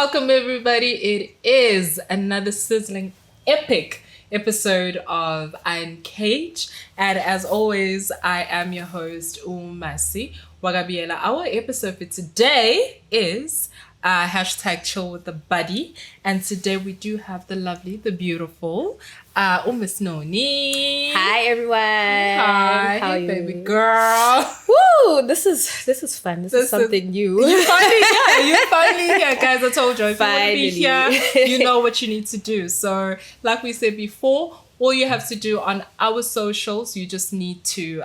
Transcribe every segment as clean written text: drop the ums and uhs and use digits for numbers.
Welcome, everybody. It is another sizzling, epic episode of Iron Cage. And as always, I am your host, Masi, Biyela. Our episode for today is hashtag chill with the buddy. And today we do have the lovely, the beautiful, Miss Nonnie. Hi everyone. Hi, how are you, baby girl? Woo! This is fun. This is something new. You're finally here, guys. I told you, if you want to be here, you know what you need to do. So, like we said before, all you have to do on our socials, you just need to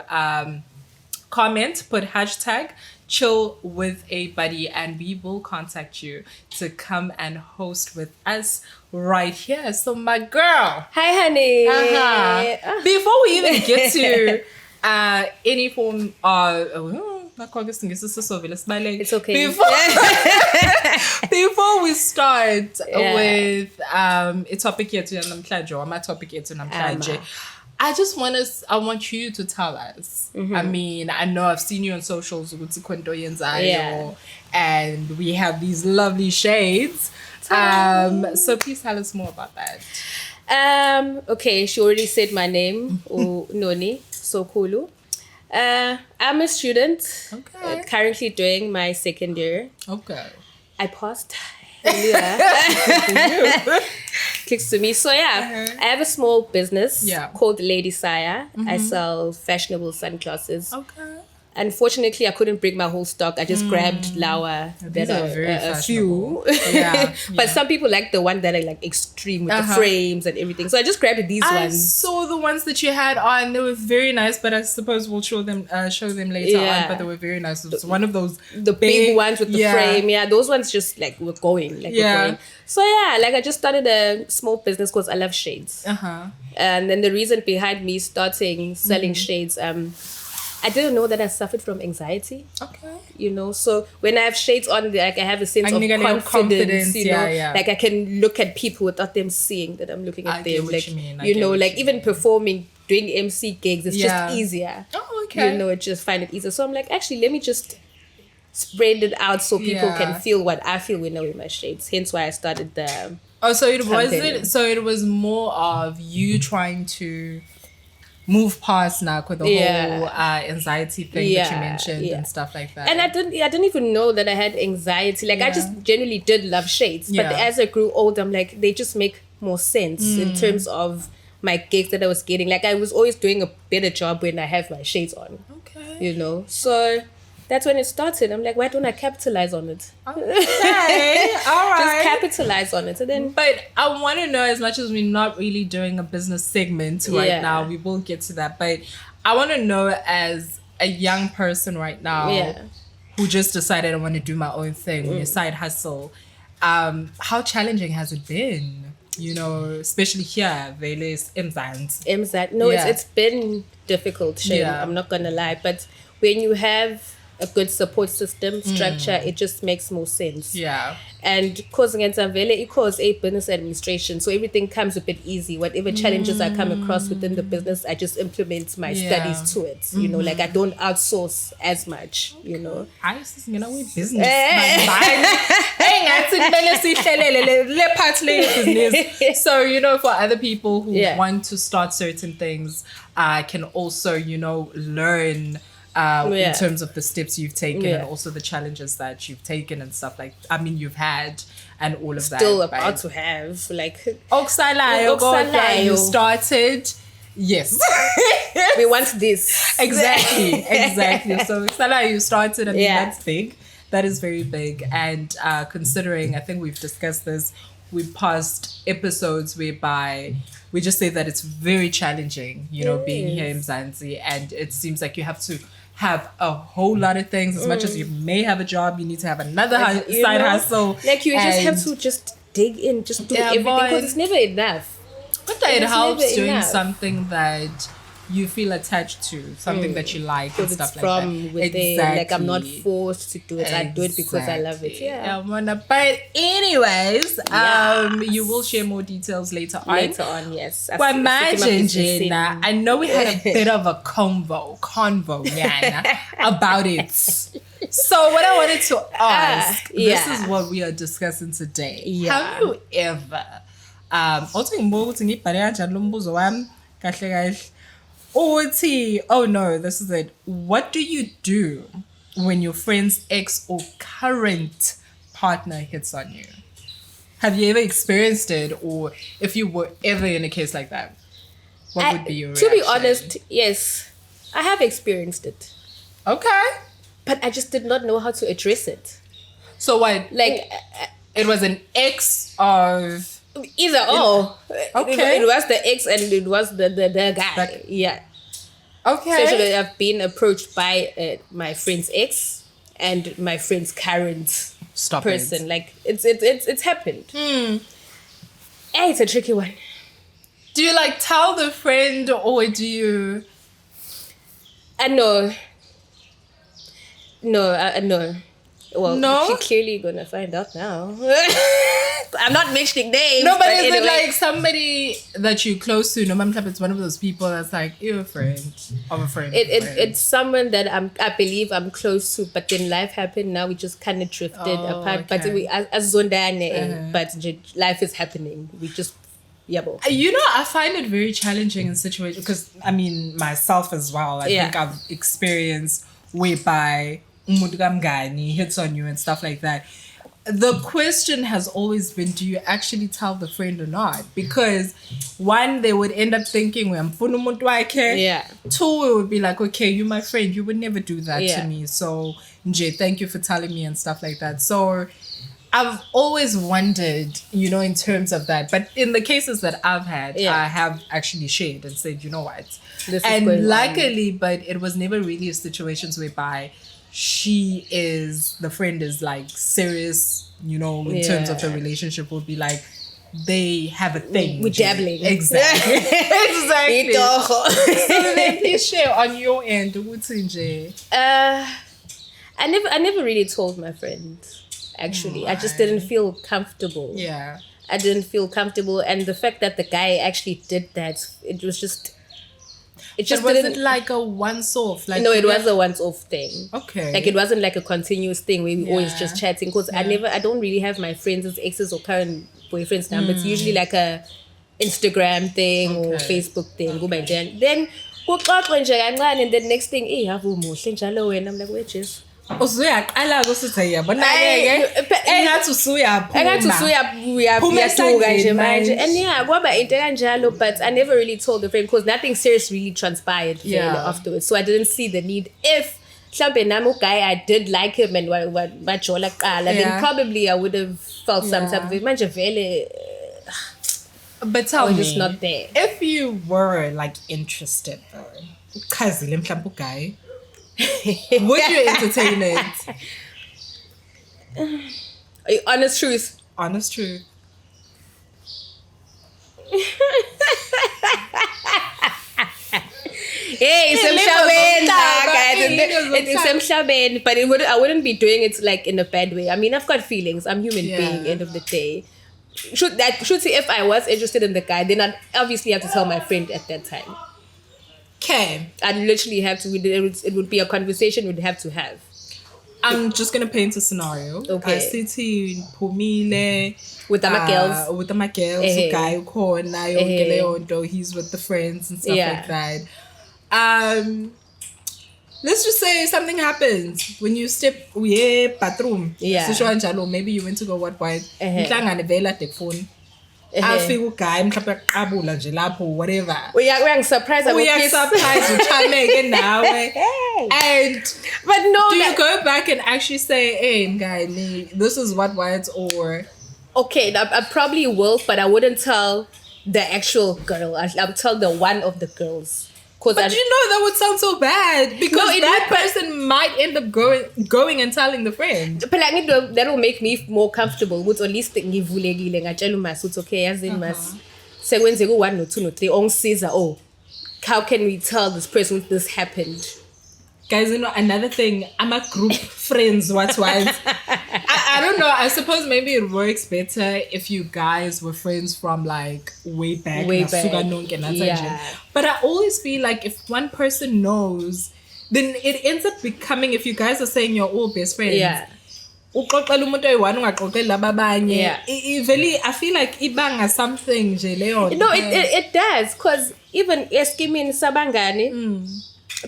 comment, put hashtag chill with a buddy, and we will contact you to come and host with us right here. So my girl, hi honey. Before we even get to any form of it's okay. Before we start with a topic here to my topic here to I want you to tell us. I mean, I know I've seen you on socials and we have these lovely shades. So please tell us more about that. Okay, she already said my name, Nonnie Sokhulu. I'm a student, currently doing my second year. Okay. I passed. Clicks to me. So I have a small business called Lady Saya. I sell fashionable sunglasses. Okay. Unfortunately, I couldn't bring my whole stock. I just grabbed Lawa that are a few. But some people like the one that are like extreme with the frames and everything. So I just grabbed these ones. I saw the ones that you had on. They were very nice, but I suppose we'll show them later on. But they were very nice. It was one of those the big ones with the frame. Yeah, those ones just like were going. Were going. So I just started a small business because I love shades. And then the reason behind me starting selling shades, I didn't know that I suffered from anxiety. Okay. You know, so when I have shades on, like I have a sense of confidence. You know, like I can look at people without them seeing that I'm looking at them. Like you know, like even performing, doing MC gigs, it's just easier. Oh, okay. You know, I just find it easier. So I'm like, actually, let me just spread it out so people can feel what I feel when I wear my shades. Hence why I started the. Oh, so it wasn't. So it was more of you trying to move past now with the whole anxiety thing that you mentioned and stuff like that. And I didn't even know that I had anxiety. Like I just genuinely did love shades. But as I grew older, I'm like, they just make more sense in terms of my gigs that I was getting. Like I was always doing a better job when I have my shades on. Okay. You know? So that's when it started. I'm like, why don't I capitalize on it? Okay. All right. Just capitalize on it. And then, but I want to know, as much as we're not really doing a business segment right now, we will get to that. But I want to know, as a young person right now who just decided I want to do my own thing, your side hustle, how challenging has it been? You know, especially here, Veles, Mzansi. No, it's been difficult, Shane. I'm not going to lie. But when you have a good support system structure, it just makes more sense. Yeah. And because it calls a business administration, so everything comes a bit easy. Whatever challenges I come across within the business, I just implement my studies to it. You know, like I don't outsource as much. You know. I just we business. So you know, for other people who want to start certain things, can also learn. In terms of the steps you've taken and also the challenges that you've taken and stuff you've had and all of that. Still about to have like you started. Yes. We want this. Exactly. So you started, I mean that's big. That is very big. And considering, I think we've discussed this, we passed episodes whereby we just say that it's very challenging, being here in Mzansi, and it seems like you have to have a whole lot of things. As much as you may have a job, you need to have another side hustle. Like you just have to just dig in, just do everything, because it's never enough. But it helps doing something that you feel attached to, something that you like and stuff like that. Within. Exactly. Like I'm not forced to do it. I do it because I love it. But anyways, you will share more details later on. Yes. But imagine, Gina, I know we had a bit of a convo about it. So what I wanted to ask, this is what we are discussing today. Have you ever oh no, this is it. What do you do when your friend's ex or current partner hits on you? Have you ever experienced it, or if you were ever in a case like that, what would be your reaction? To be honest, yes, I have experienced it. Okay. But I just did not know how to address it. So what? Like, it was an ex of... Either or. Okay. It was the ex and it was the guy. Yeah. Okay. So I've been approached by my friend's ex and my friend's current person. Like, it's happened. Hey, it's a tricky one. Do you like tell the friend, or do you... No. No. Well, no? she's clearly gonna find out now. I'm not mentioning names. No, but is anyway. it like somebody that you're close to? No, it's one of those people that's like, you're a friend of a friend. It's someone that I believe I'm close to, but then life happened. Now we just kind of drifted apart. Okay. But we as Zondane, but life is happening. We just You know, I find it very challenging in situations because I mean myself as well. I think I've experienced whereby Mudgamgani hits on you and stuff like that. The question has always been, do you actually tell the friend or not? Because one, they would end up thinking, two, it would be like, okay, you're my friend, you would never do that to me, so Nje, thank you for telling me and stuff like that. So I've always wondered, you know, in terms of that. But in the cases that I've had, I have actually shared and said, you know what? And luckily, but it was never really a situations whereby the friend is like serious, you know, in terms of the relationship, would be like, they have a thing. We're dabbling. Exactly. Exactly. So then please share on your end. I never really told my friend. Actually, I just didn't feel comfortable. Yeah. I didn't feel comfortable, and the fact that the guy actually did that, it just wasn't like a once-off. Like, no, it was a once-off thing. Okay. Like, it wasn't like a continuous thing where we always just chatting. Because I don't really have my friends as exes or current boyfriends now. But it's usually like a Instagram thing or Facebook thing. Then and the next thing, and I'm like, wait, just. But I never really told the friend because nothing serious really transpired afterwards, so I didn't see the need. If guy I did like him and then probably I would have felt some type of it. But tell me, just not there. If you were like interested though, guy, would you entertain it? Honest truth. Honest truth. Hey, but I wouldn't be doing it like in a bad way. I mean, I've got feelings. I'm human being. End of the day, should say if I was interested in the guy, then I'd obviously have to tell my friend at that time. Okay. I'd literally have to. It would be a conversation we'd have to have. I'm just gonna paint a scenario. Okay. I see Pumile with the girls. With the girls, guy he's with the friends and stuff like that. Let's just say something happens when you step bathroom. Yeah. Maybe you went to go what phone. I feel guy whatever. We are surprised. We are surprised you try again now. And but no, do you go back and actually say, hey guy, this is what or okay, I probably will, but I wouldn't tell the actual girl. I'll tell the one of the girls. But you know that would sound so bad because that person might end up going and telling the friend. But like that will make me more comfortable. But at least it's okay. As in mas. So when they go 1 or 2 or 3, on says how can we tell this person this happened? Guys, you know, another thing, I'm a group friends, what's wise. I don't know. I suppose maybe it works better if you guys were friends from like way back. Yeah. But I always feel like if one person knows, then it ends up becoming, if you guys are saying you're all best friends. Yeah. Uxoxela umuntu oyi-one ungaxoxeli laba abanye. Yeah. I feel like ibanga something nje leyo. No, it does, because even eskimini sabangani.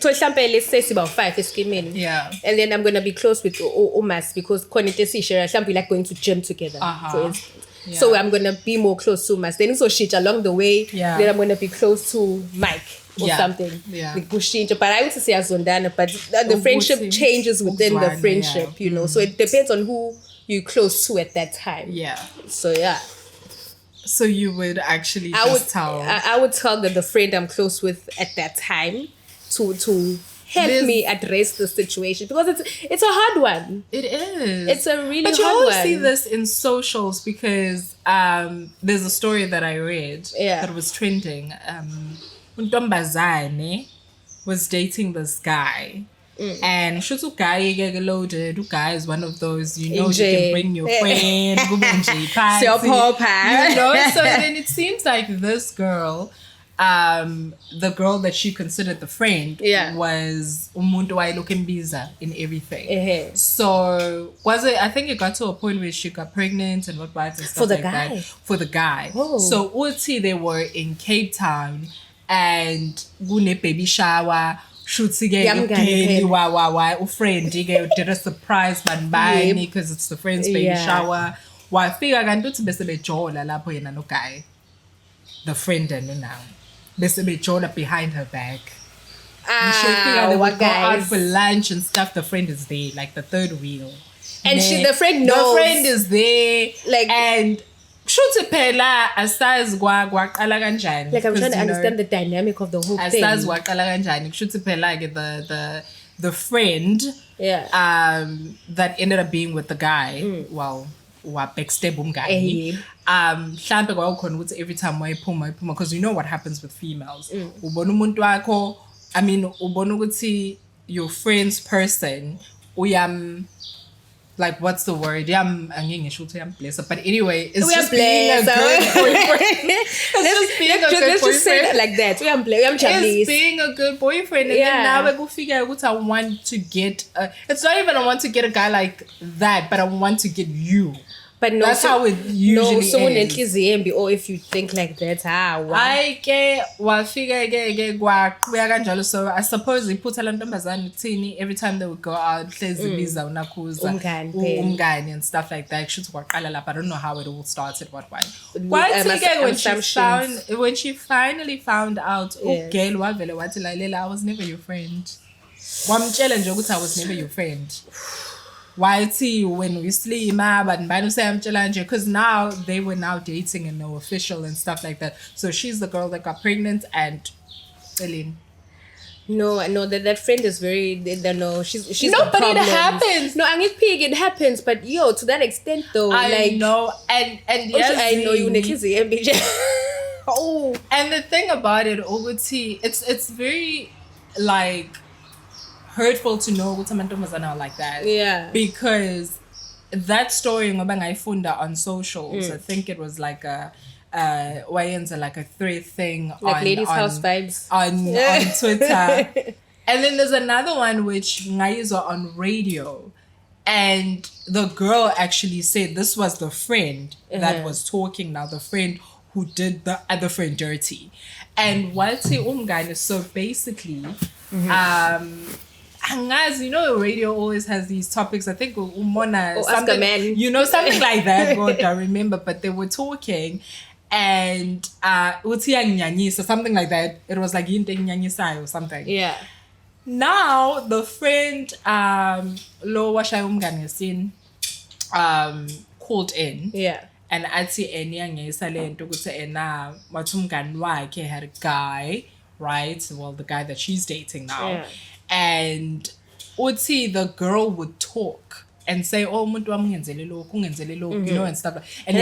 So example, let's say about 5 eskimini. Yeah. And then I'm gonna be close with Masi because konite share. Example, like going to gym together. For instance. Yeah. So I'm gonna be more close to Masi. Then also shit along the way. Yeah. Then I'm gonna be close to Mike. Or something. Yeah. Like but I would say Azondana, but the friendship changes within the friendship, you know. So it depends on who you're close to at that time. Yeah. So yeah. So you would actually tell. I would tell the friend I'm close with at that time to help me address the situation, because it's a hard one. It is. It's a really hard one. But you always see this in socials, because there's a story that I read that was trending. Untombazane was dating this guy. And Shutu guy get loaded. Guy is one of those, you know, you can bring your friend, go party, you know. So then it seems like this girl, the girl that she considered the friend, was umuntu wayelokembiza in everything. So I think it got to a point where she got pregnant and what and stuff like that for the guy. So Uti, they were in Cape Town, and gune baby shower. Shooty friend did a surprise banbani because it's the friend's baby shower. Why figure ganto to be jola lapo yena no guy. The friend and now. Be jola behind her back. They would go out for lunch and stuff. The friend is there, like the third wheel. And the friend knows. The friend is there, like, and Shooty pela asaz gwa qala kanjani. Like, I'm trying to understand the dynamic of the whole thing. Asaz gwa qala kanjani. Shooty pela like the friend that ended up being with the guy. Well, wa backstab umngani. Mhlambe kwakukhona ukuthi every time wayiphuma because you know what happens with females. Ubona umuntu wakho, I mean ubona ukuthi your friend's person like, what's the word? But anyway, it's just being a good boyfriend. Let's just say that like that. It's being a good boyfriend. And then now we go figure out what I want to get. It's not even I want to get a guy like that, but I want to get you. But no, that's how it usually is. Or if you think like that, I get so I suppose they put tini every time they would go out, umngani and stuff like that. I don't know how it all started, when she finally found out, I was never your friend. I was never your friend. Why when we sleep, because now they were now dating and no official and stuff like that. So she's the girl that got pregnant and Celine. No, that friend is very, no, she's no, but it happens. No, it happens, but to that extent though, I know, and yes, I know you and the thing about it, it's very like hurtful to know what are like that. Yeah. Because that story ngayifunda on socials, I think it was like a like a thread thing like ladies house vibes on Twitter. And then there's another one which ngayizwa on radio, and the girl actually said this was the friend that was talking now, the friend who did the other friend dirty. And walti umngane, so basically you know, radio always has these topics. I think Umona, ask a man. You know, something like that. God, I remember. But they were talking, and something like that. It was like Nyanyisa or something. Yeah. Now the friend called in. Yeah. And ati Nyanyisa lento ukuthi ena mathumngani wakhe had a guy, right? Well, the guy that she's dating now. Yeah. And Uti, the girl would talk and say, oh, you know, and stuff. And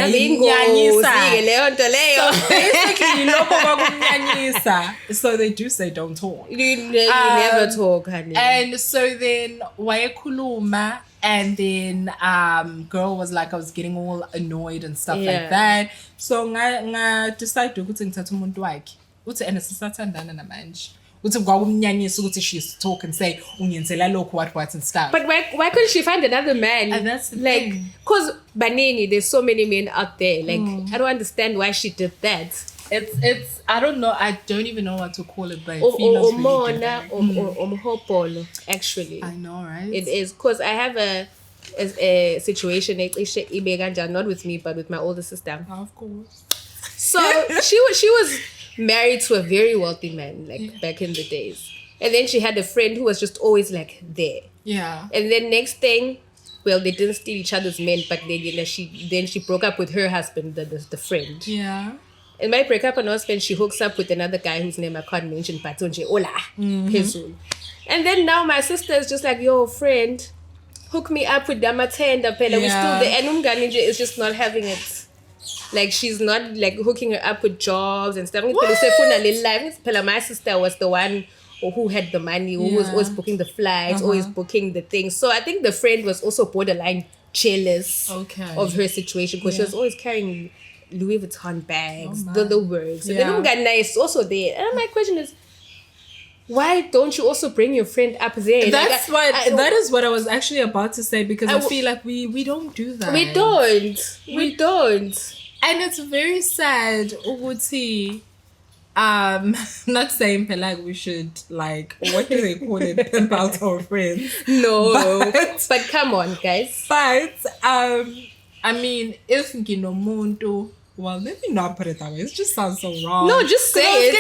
so they do say don't talk. You never talk, honey. And so then wayekhuluma, and then girl was like, I was getting all annoyed and stuff like that. So nga decide ukuthi ngithatha umuntu wakhe. Uthi and sisathandana namanje. She used to talk and say, what and stuff. But why couldn't she find another man? And that's the like, thing. Because Banini, there's so many men out there. Like, I don't understand why she did that. It's I don't know. I don't even know what to call it, but it feels really actually. I know, right? It is. Because I have a situation, not with me, but with my older sister. Of course. So she was married to a very wealthy man, like back in the days. And then she had a friend who was just always like there. Yeah. And then next thing, well, they didn't steal each other's men, but then she broke up with her husband, the friend. Yeah. And my breakup announcement, she hooks up with another guy whose name I can't mention, Patonje Ola. And then now my sister is just like, yo, friend, hook me up with Damatenda Pella. We're still there. And Umganije is just not having it. Like, she's not like hooking her up with jobs and stuff. My sister was the one who had the money, who was always booking the flights, always booking the things. So I think the friend was also borderline jealous of her situation because she was always carrying Louis Vuitton bags, the words. So then Umgana is also there. And my question is, why don't you also bring your friend up there? That's that is what I was actually about to say, because I feel like we don't do that. We don't. And it's very sad, Uguti. Not saying like we should, like, what do they call it, pimp out our friends. No. But come on, guys. But I mean, if you know Muntu, well, let me not put it that way. It just sounds so wrong. No, just say it.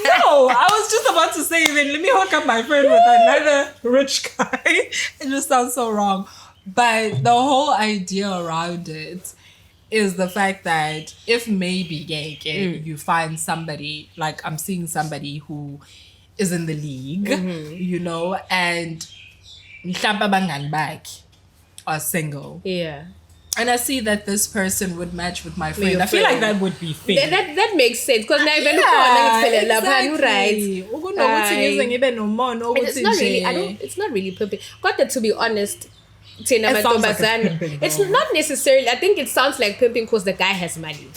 No, I was just about to say, then let me hook up my friend with another rich guy. It just sounds so wrong. But the whole idea around it is the fact that if maybe you find somebody, like I'm seeing somebody who is in the league, you know, and are single. Yeah. And I see that this person would match with my friend. I feel like that would be fair. That makes sense. Because now even it's not really perfect. Got that, to be honest. It's not necessarily. I think it sounds like pimping because the guy has money.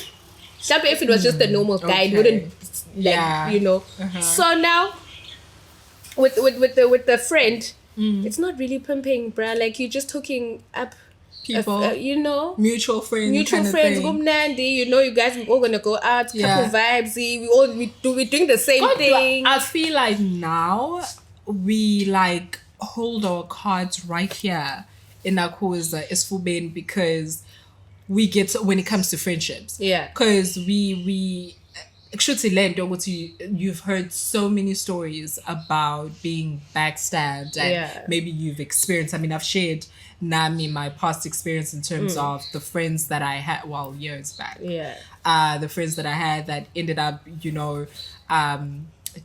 If it was just a normal guy, it wouldn't, like, you know. So now, with the friend, it's not really pimping, bruh. Like, you're just hooking up people, you know, mutual friends, Gumnandi, you know, you guys are all gonna go out, couple vibes. We're doing the same thing. I feel like now we like hold our cards right here in our cause is Fubin, because we get when it comes to friendships. Yeah. Because we you've heard so many stories about being backstabbed, and maybe you've experienced, I mean, I've shared my past experience in terms of the friends that I had, well, years back. Yeah. The friends that I had that ended up, you know,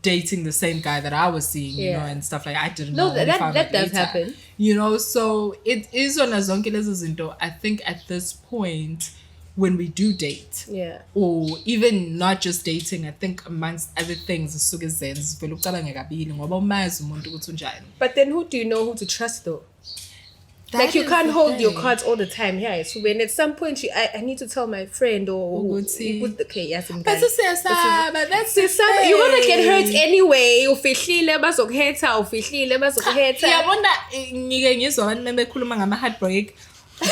dating the same guy that I was seeing, you know, and stuff like that. I didn't know. No, that does happen. You know, so it is on a zonke. I think at this point, when we do date, or even not just dating, I think amongst other things, but then who do you know who to trust though? Like, you can't hold your cards all the time. Yeah, so when at some point I need to tell my friend or okay, yes, but that's you're gonna get hurt anyway. Heartbreak.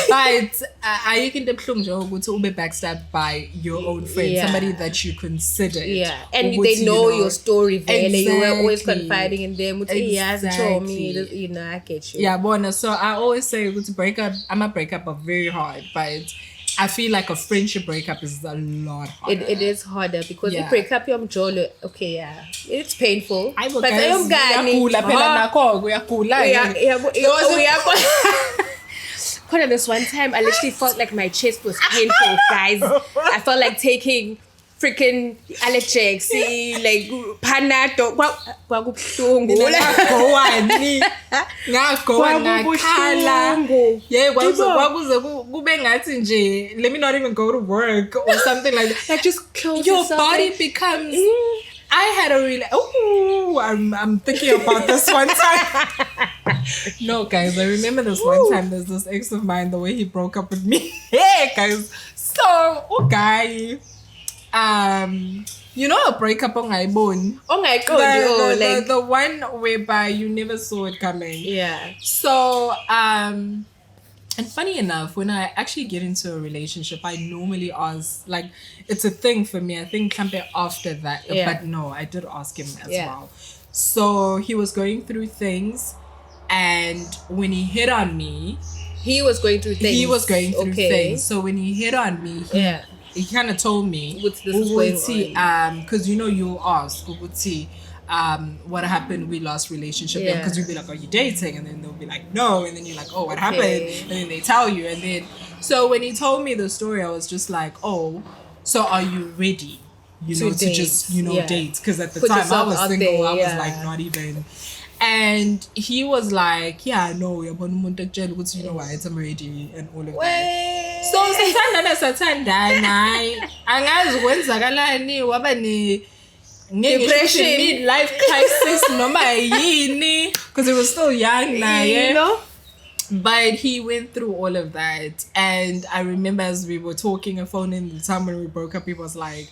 But I can be backstabbed by your own friend, somebody that you consider. Yeah, and they know your story. Exactly. You were always confiding in them. Exactly. You know, I get you. Yeah, Bona. So I always say, to break up, I'm a breakup are very hard, but I feel like a friendship breakup is a lot harder. It is harder because you break up your jolo. Okay, yeah, it's painful. But this one time, I literally felt like my chest was painful, guys. I felt like taking freaking Alex, like Panato. Let me not even go to work or something like that. Like, just close your body becomes. I had a really. I'm thinking about this one time. No, guys, I remember this one time. There's this ex of mine, the way he broke up with me. Hey, guys. So, okay. you know a breakup on my bone. Oh my god, the one whereby you never saw it coming. Yeah. So and funny enough, when I actually get into a relationship, I normally ask, like, it's a thing for me. I think something after that, but no, I did ask him as well. So he was going through things, and when he hit on me, he was going through things. So when he hit on me, he kind of told me, what's this going on? Because you'll ask, what happened? We lost relationship. Because you'll be like, are you dating? And then they'll be like, no. And then you're like, oh, what happened? And then they tell you. And then, so when he told me the story, I was just like, oh, so are you ready? To just, date? Because at the time I was single, I was like, not even. And he was like, yeah, no, you're born you know why, I'm ready and all of that. So depression, midlife crisis, because he was still young now, you know. But he went through all of that, and I remember as we were talking and phoning the time when we broke up, he was like,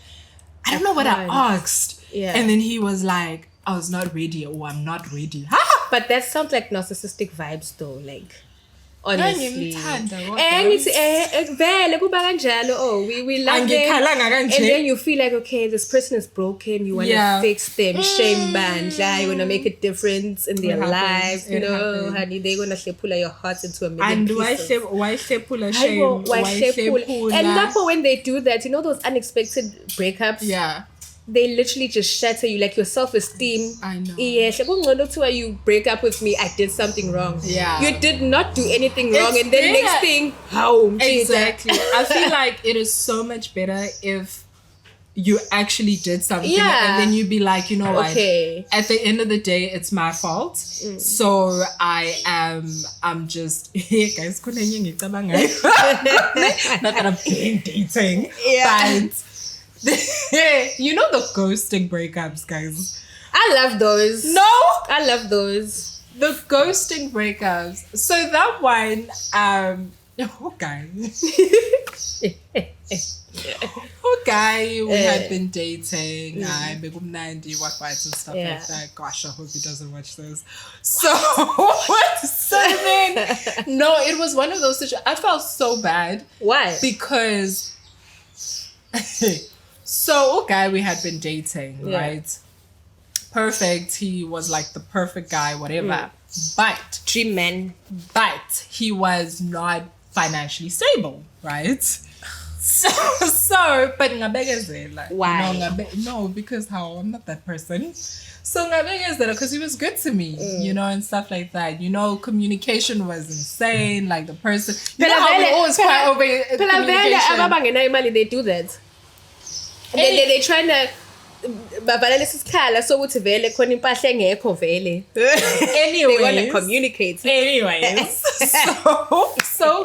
I don't know what I asked, and then he was like, I was not ready, or I'm not ready. But that sounds like narcissistic vibes, though, like. Honestly, we love them, and then you feel like, okay, this person is broken, you want to fix them, shame bandla, you want to make a difference in their lives, honey, they're gonna pull your heart into a million pieces. And why that's when they do that, those unexpected breakups, they literally just shatter you, like your self-esteem. I know. Yes, like you break up with me, I did something wrong. Yeah. You did not do anything wrong, and then next thing, how? Exactly. I feel like it is so much better if you actually did something, and then you be like, you know what? Okay. At the end of the day, it's my fault. So I'm just guys, not that I'm dating, but. You know the ghosting breakups, guys. I love those. No, I love those. The ghosting breakups. So that one, we had been dating. And stuff like that. Gosh, I hope he doesn't watch this. So then, no, it was one of those situations. I felt so bad. Why? Because. So, we had been dating, right? Perfect. He was like the perfect guy, whatever. But dream man. But he was not financially stable, right? So, but why? No, because I'm not that person. So because he was good to me, and stuff like that. Communication was insane. Like the person, how we always cry over communication. They do that. They trying to bavalele isikhala sokuthi vele khona impahla engekho vele. They want to communicate. Anyways. so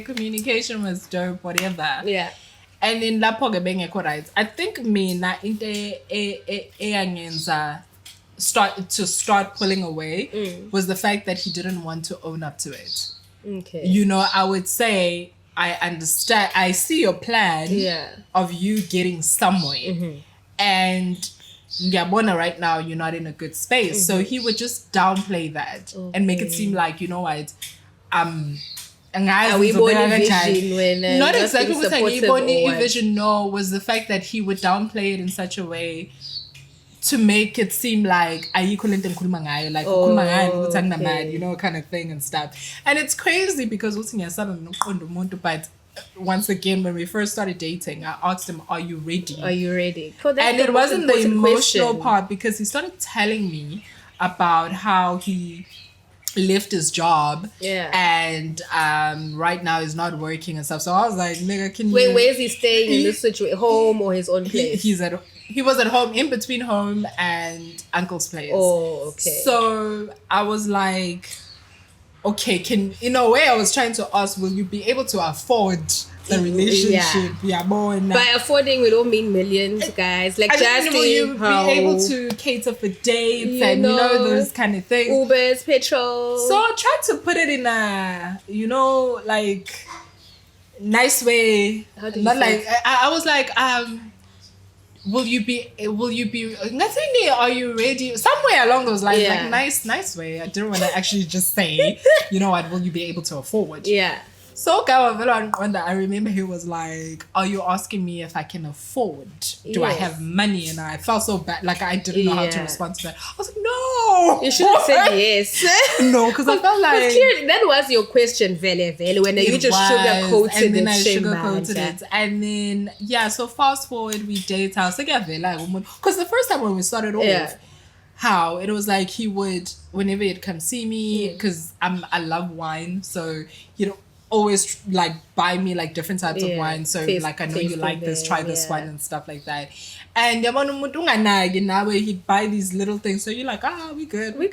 communication was dope, whatever. Yeah. And then lapho ke bengekho right. I think mina into eyangenza start pulling away was the fact that he didn't want to own up to it. Okay. I would say I understand. I see your plan of you getting somewhere. And right now you're not in a good space. So he would just downplay that and make it seem like, what, not exactly what I vision, no, was the fact that he would downplay it in such a way to make it seem like kind of thing and stuff. And it's crazy because but once again, when we first started dating, I asked him, are you ready? Are you ready? And it wasn't the emotional part, because he started telling me about how he left his job and right now is not working and stuff. So I was like, nigga, where is he staying in this situation? Home or his own place? He was at home, in between home and uncle's place. Oh, okay. So I was like, okay, in a way I was trying to ask, will you be able to afford the relationship? By affording, we don't mean millions, guys. Like, will you be able to cater for dates and those kind of things? Ubers, petrol. So I tried to put it in a like nice way. How do you say? I was like, Will you be nothing, are you ready? Somewhere along those lines, like nice way. I didn't want to actually just say, you know what, will you be able to afford? Yeah. So I remember he was like, are you asking me if I can afford? Do I have money? And I felt so bad, like I didn't know how to respond to that. I was like, no. You should have said yes. No, because I felt like clearly, that was your question, Vele, when you just sugarcoated and then I sugarcoated it. And then so fast forward, we date. I was like, because the first time when we started off, how it was like he would, whenever he'd come see me, because I love wine, so always like buy me like different types of wine, so like I know you like this, try this wine and stuff like that. And he'd buy these little things, so you're like, we good, we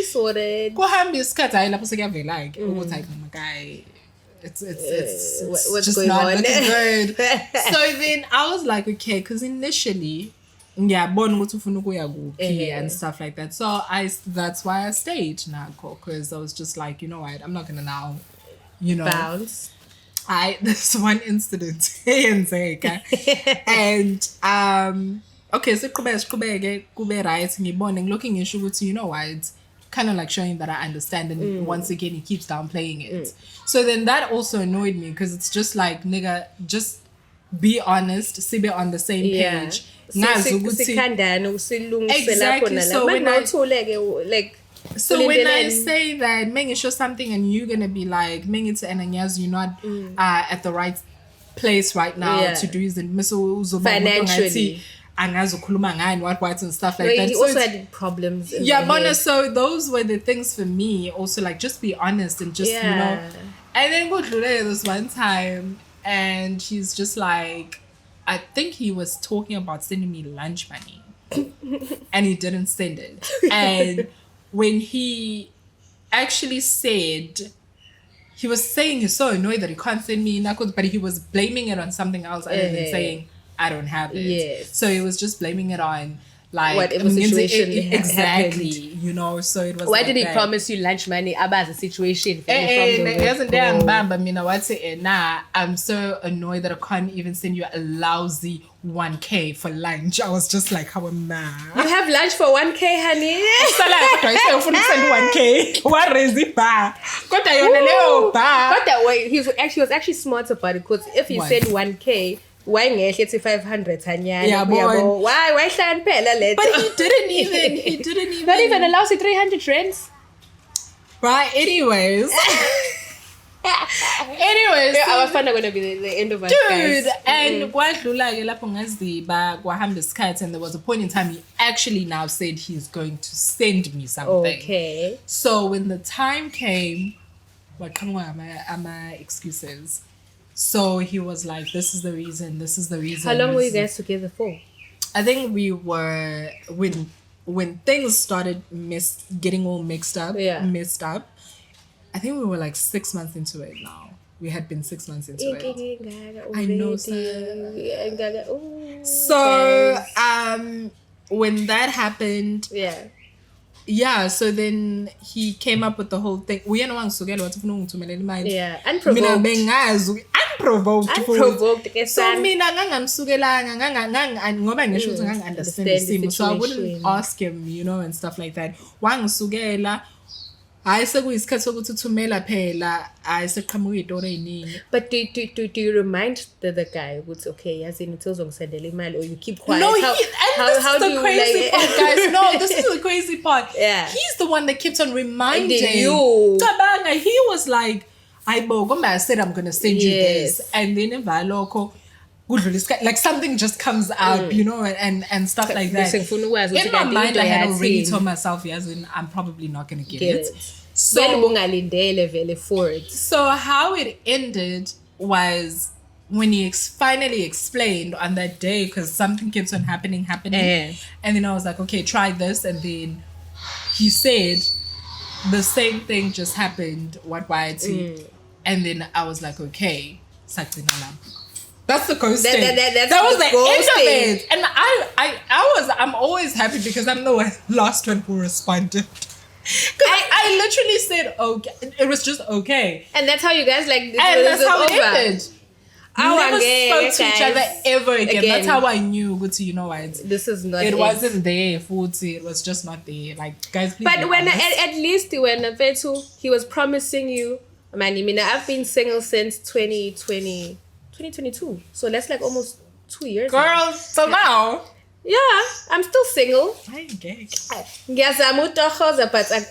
sorted. It's what's just going not on? looking good. So then I was like, okay, because initially and stuff like that. So that's why I stayed now, because I was just like, you know what, I'm not gonna now bounce. There's one incident and okay, so kube right ngibone looking issue with, you know what, it's kind of like showing that I understand, and once again he keeps downplaying it. So then that also annoyed me, because it's just like, nigga, just be honest, sibe on the same page. Exactly. So when I say that Meng show something and you're gonna be like, Meng it's and you're not at the right place right now to do the financially and what and stuff like that. He also had problems. So those were the things for me. Also, like, just be honest and just And then go through this one time, and he's just like, I think he was talking about sending me lunch money, and he didn't send it. And when he actually said, he was saying he's so annoyed that he can't send me Nakos, but he was blaming it on something else other than saying, I don't have it. Yes. So he was just blaming it on, like, whatever situation exactly, happened. So it was. Why like did he that. promise you lunch money about the situation? I'm so annoyed that I can't even send you a lousy 1K for lunch. I was just like, how am I? You have lunch for 1K, honey? I send 1K. What is it? But he was actually smart about it, because if you said 1K, why get 500? Yeah, boy. Why stand pela? But he didn't even not even allows you 300 rents. Right, anyways. Our fun are gonna be the end of our dude, and and there was a point in time he actually now said he's going to send me something. Okay. So when the time came, what are my excuses? So he was like, this is the reason. How long were you guys together for? I think we were, when things started getting all messed up, I think we were like 6 months into it now. We had been 6 months into it. I know, sir. So, when that happened, so then he came up with the whole thing. Unprovoked. So mina understand. So I wouldn't ask him, and stuff like that. Wangisukela ayisekuyisikhathi sokuthi uthumela phela ayiseqhamuka izitori eziningi. But do you remind the guy who's okay yazini uzongisendela imali, or you keep quiet? No, how this is the crazy part, guys. No, this is the crazy part. Yeah. He's the one that keeps on reminding you. He was like, I said I'm gonna send you this, and then like something just comes up, and stuff like that. In my mind, I had already told myself, I'm probably not gonna get it. So how it ended was when he finally explained on that day, because something keeps on happening, and then I was like, okay, try this, and then he said the same thing just happened. And then I was like, okay, that's the ghosting. That was the end of it. And I'm always happy because I'm the last one who responded. Because I literally said okay. It was just okay. And that's how you guys and that's how it ended. never spoke to each other ever again. That's how I knew. You know what? This is not. It wasn't there. It was just not there. Like, guys, please. But when at least when Vetu, he was promising you. Man, I mean, I've been single since 2022. So that's like almost 2 years. Girl, so now. Yeah, I'm still single. I gay. Yes, I'm but like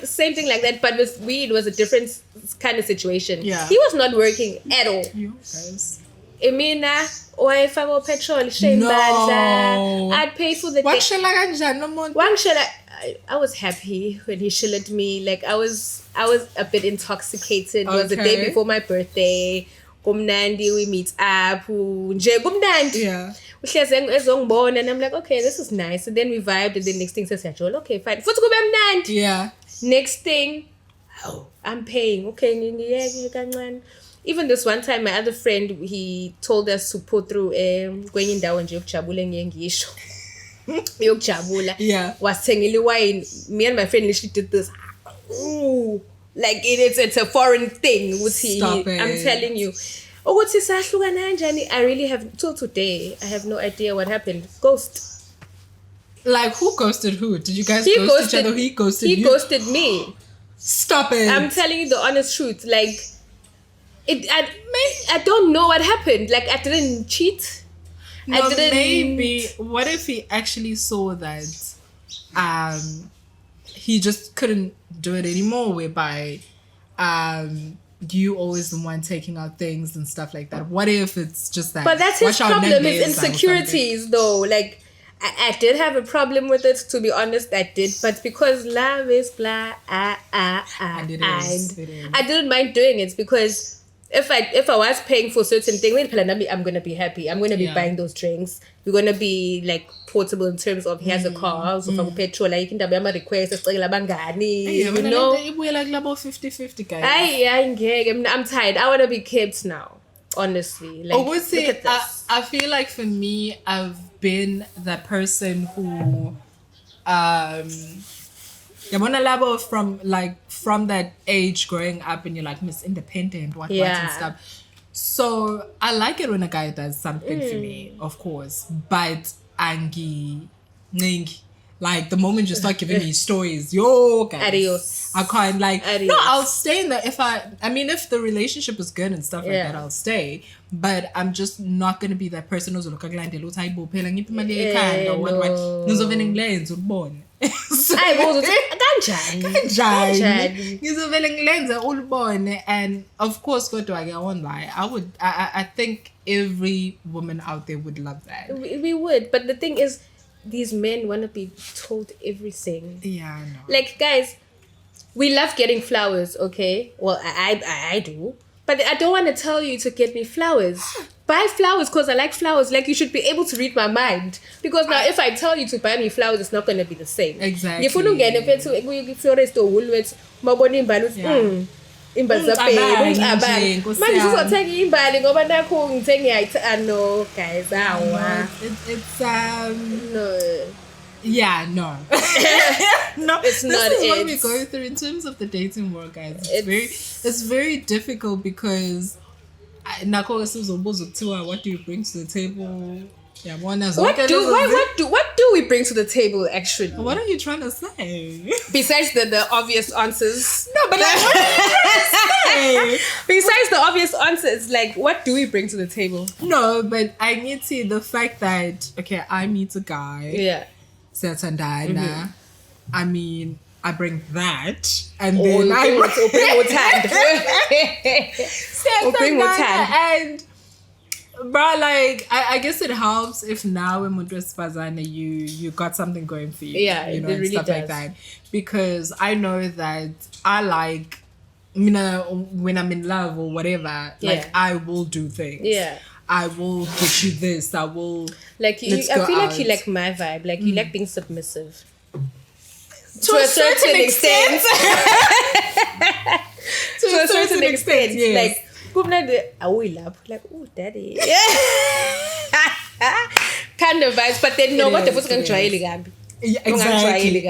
same thing like that, but with weed it was a different kind of situation. Yeah. He was not working at all. You guys. Emina, wayefaka petrol, I'd pay for the I was happy when he shilled me. Like I was a bit intoxicated. It was the day before my birthday. Kumnandi, we meet up. Yeah. And I'm like, okay, this is nice. And then we vibed, and then next thing says, okay, fine. Yeah. Next thing, I'm paying. Okay, even this one time, my other friend, he told us to put through going in down yeah. Was saying wine. Me and my friend literally did this. Ooh. Like it's a foreign thing. Stop it. I'm telling you. I really have till today. I have no idea what happened. Ghost. Like who ghosted who? Did you guys ghost each other? He ghosted you. He ghosted me. Stop it. I'm telling you the honest truth. Like I don't know what happened. Like I didn't cheat. No, maybe. What if he actually saw that he just couldn't do it anymore, whereby you always the one taking out things and stuff like that? What if it's just that? But that's his problem, his insecurities though. Like I did have a problem with it, to be honest. I did, but because love is blah I didn't mind doing it, because if I was paying for certain things, I'm gonna be happy. I'm gonna be buying those drinks. We're gonna be like portable in terms of he has a car, so for petrol, like you can have a request, you know. We're like about 50-50 guys. I'm tired. I wanna be kept now. Honestly. Like look at this. I feel like for me, I've been that person who from that age growing up, and you're like Miss Independent, what and stuff. So I like it when a guy does something for me, of course. But like the moment you start giving me stories, yo guys, adios. I can't adios. No, I'll stay in there if the relationship is good and stuff like that, I'll stay. But I'm just not gonna be that person who's like and of course, go to I won't lie. I think every woman out there would love that. We would, but the thing is, these men want to be told everything. Yeah, I know. Like, guys, we love getting flowers, okay? Well, I do. But I don't want to tell you to get me flowers. Buy flowers because I like flowers. Like, you should be able to read my mind. Because now, if I tell you to buy me flowers, it's not going to be the same. Exactly. If you don't get it, florist or woolworths, imbali zaphe manje sizothenga imbali ngoba nakho ngithenga no guys it's no. Yeah, no. No, it's not. This is what we go through in terms of the dating world, guys. It's very difficult because what do you bring to the table? Yeah, what do we bring to the table actually? What are you trying to say? Besides the obvious answers. No, but like, what are you trying to say? Besides the obvious answers, like, what do we bring to the table? No, but I need to see the fact that, okay, I meet a guy. Yeah. I mean, I bring that, and then I bring what hand. And bro, like I guess it helps if now when you got something going for you. Yeah, you know, it and really stuff does. like that. Because I know that I like, when I'm in love or whatever, like I will do things. Yeah. I will get you this. I will. Like I feel like you like my vibe. Like you like being submissive. To a certain extent. To a certain extent. Yes. Like, like, oh, daddy. Kind of vibes, but then no, what the fuck going to Yeah, exactly.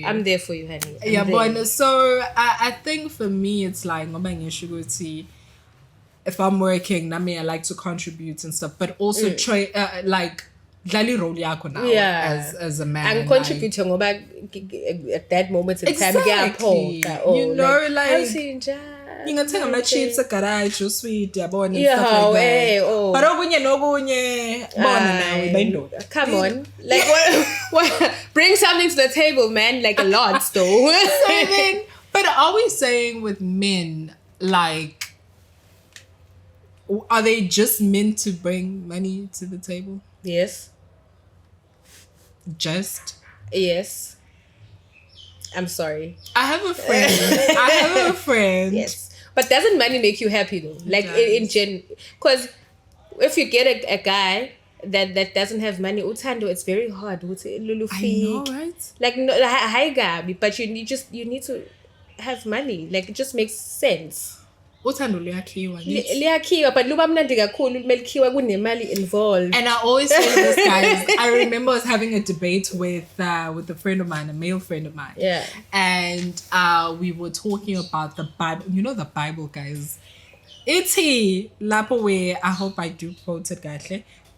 I'm there for you, honey. Yeah, but so I think for me it's like if I'm working, I mean I like to contribute and stuff, but also try like dlali role yakho now as a man. And contributing back at that moment in time. Exactly. You know, like you can take my chips a garage or sweet, and stuff like that. But come on, like what? Bring something to the table, man. Like a lot, though. But are we saying with men, like, are they just meant to bring money to the table? Yes. Just? Yes. I'm sorry. I have a friend. Yes. But doesn't money make you happy though? Like in gen, because if you get a guy that doesn't have money, utando, it's very hard. I know, right? Like no, hi Gabi, but you need to have money. Like it just makes sense. Uthando liyakhiwa but luba mnandi kakhulu melikhiwa kunemali involved. And I always say this, guys. I remember I was having a debate with a friend of mine, a male friend of mine. Yeah. And we were talking about the Bible. You know the Bible, guys. It's lapo where I hope I do quote it, guys.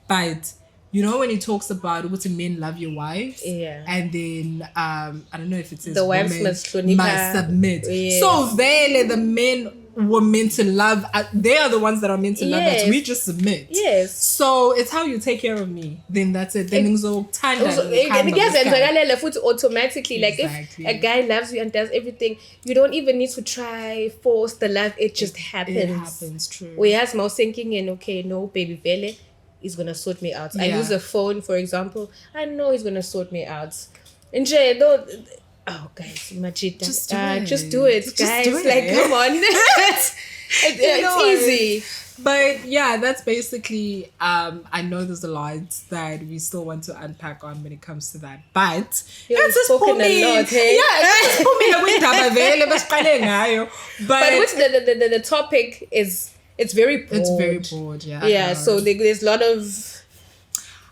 But you know when he talks about what men love your wives, and then I don't know if it says the wives must submit. Yes. So the men were meant to love. They are the ones that are meant to love us. We just submit. Yes. So it's how you take care of me. Then that's it. Then automatically. Like if a guy loves you and does everything, you don't even need to try force the love. It just happens. It happens. True. We has more thinking in. Okay, no, baby, Biyela is gonna sort me out. I use a phone, for example. I know he's gonna sort me out. And though. Oh, guys, Majita. Just do it, guys. Like, come on. It's easy. But yeah, that's basically, I know there's a lot that we still want to unpack on when it comes to that. But it's just spoken a lot, hey? But which the topic is, it's very broad. It's very broad, yeah. Yeah, so there's a lot of...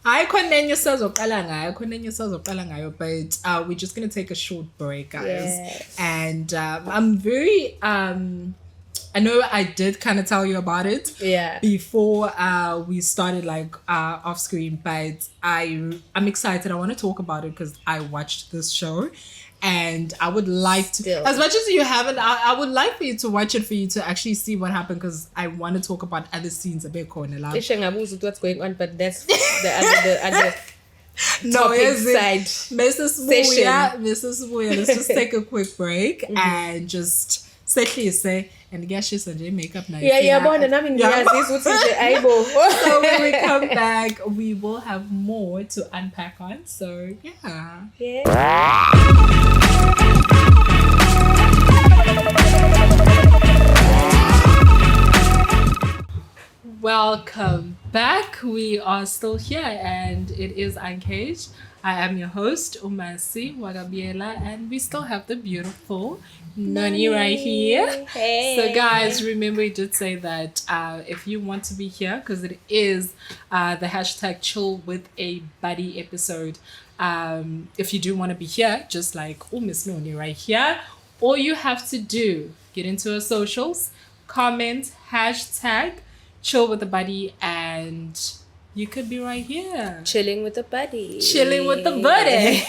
but we're just gonna take a short break, guys. Yes. And I'm very I know I did kind of tell you about it before we started like off screen, but I'm excited. I want to talk about it because I watched this show. And I would like to, as much as you haven't, I would like for you to watch it, for you to actually see what happened, because I want to talk about other scenes a bit corner. What's going on, but that's the other topic side. Mrs. Sboniso, let's just take a quick break and just say and get she's and makeup night. So when we come back, we will have more to unpack on. So yeah. Welcome back. We are still here and it is Uncaged. I am your host, Masi, Biyela, and we still have the beautiful Nonnie right here. Hey. So guys, remember we did say that if you want to be here, because it is the hashtag chill with a buddy episode, if you do want to be here, just like Miss Nonnie right here, all you have to do, get into our socials, comment, hashtag chill with a buddy, and you could be right here. Chilling with the buddy. Chilling with the buddy.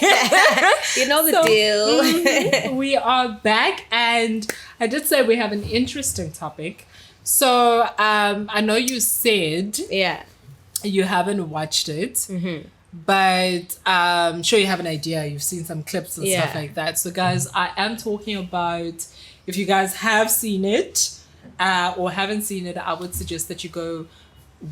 You know the deal. We are back, and I did say we have an interesting topic. So I know you said you haven't watched it, but I'm sure you have an idea. You've seen some clips and stuff like that. So guys, I am talking about, if you guys have seen it or haven't seen it, I would suggest that you go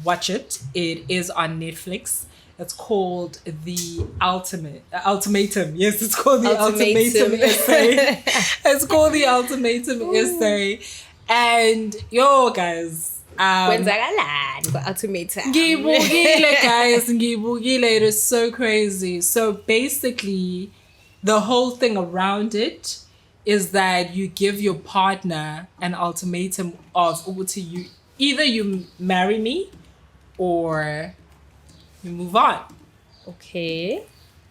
watch it. It is on Netflix. It's called The Ultimatum. Yes, it's called The Ultimatum Essay. It's called The Ultimatum Essay. And yo, guys. Ultimatum. Guys, it is so crazy. So basically, the whole thing around it is that you give your partner an ultimatum of either you marry me or you move on. Okay.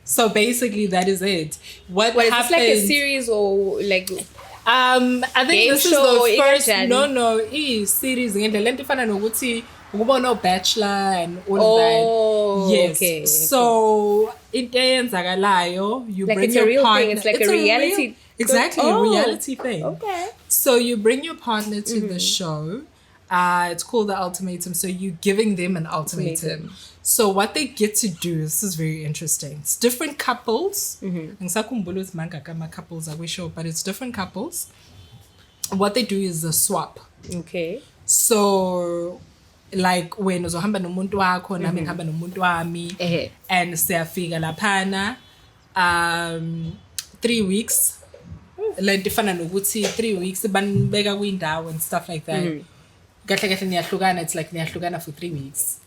So basically, that is it. What Is happens? this like a series or like? I think Game this is show, the first. Ijani? No, series. Ngendlela lento ifana nokuthi ukubona Bachelor and all Oh, of that. Yes. okay. So into eyenzakalayo, you Like bring it's a your real partner. thing. It's like a reality. Exactly, a reality thing. Okay. So you bring your partner to the show. It's called the ultimatum. So you're giving them an ultimatum. So what they get to do, this is very interesting. It's different couples. Ngisakhumbula ukuthi mangaka couples, I wish, but it's different couples. What they do is a swap. Okay. So like when uzohamba nomuntu wakho nami ngihamba nomuntu wami and siyafika laphana 3 weeks. Lento ifana nokuthi 3 weeks banibeka kwindawo and stuff like that. Kahle kahle niyahlukana, it's like niyahlukana for 3 weeks.